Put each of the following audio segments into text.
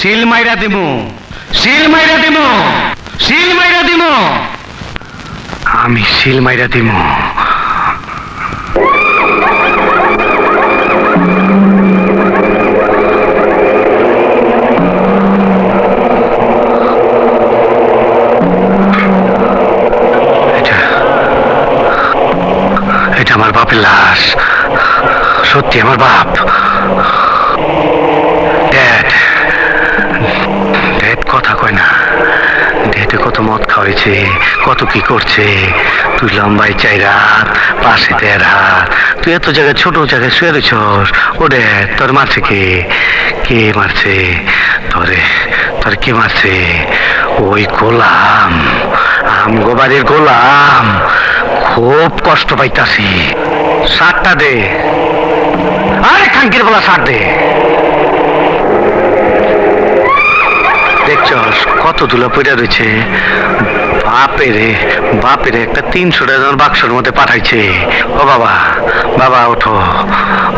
Seal মাইরা দিমু, seal মাইরা দিমু, সিল মাইরা দিমু, আমি সিল মাইরা দিমু। এটা আমার বাপের লাশ, সত্যি আমার বাপ। ড্যাড, ড্যাড কথা কয় না। ড্যাডে কত মদ খাওয়াইছে, কত কি করছে। তুই লম্বাই 4 হাত, পাশে 1.5 হাত, তুই এত জায়গায় ছোট জায়গায় শুয়ে রয়েছস। ও ড্যাড, তোর মারছে কে? কে মারছে তোরে? তোর কে মারছে? ওই গোলাম, আমগো বাড়ির গোলাম। খুব কষ্ট পাইতাছি। শার্টটা দে, আরে খাঙ্কির বলা শার্ট দে। দেখছস কত ধুলা পড়ে রয়েছে। বাপেরে বাপেরে একটা 300 টাকার বাক্সের মধ্যে পাঠাইছে। ও বাবা, বাবা ওঠো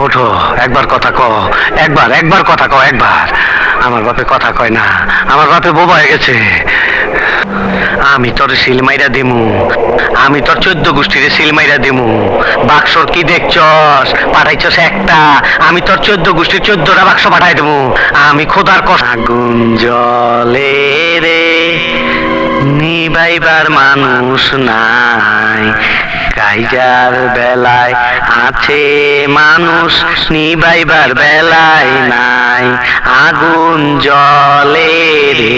ওঠো, একবার কথা ক, একবার কথা ক, একবার। আমার বাপে কথা কয় না, আমার বাপে বোবা হয়ে গেছে। আমি তোর সিল মাইরা দিমু, আমি তোর 14 গোষ্ঠীর সিল মাইরা দিমু। বাক্সর কি দেখছস? পাঠাইছস একটা, আমি তোর 14 গোষ্ঠীর 14টা বাক্স পাঠাই দেবো। আমি খোদার কথা। আগুন জ্বলে রে, নিভাইবার মানুষ নাই। কাইজার বেলায় আছে মানুষ, নিভাইবার বেলায় নাই। আগুন জ্বলে রে।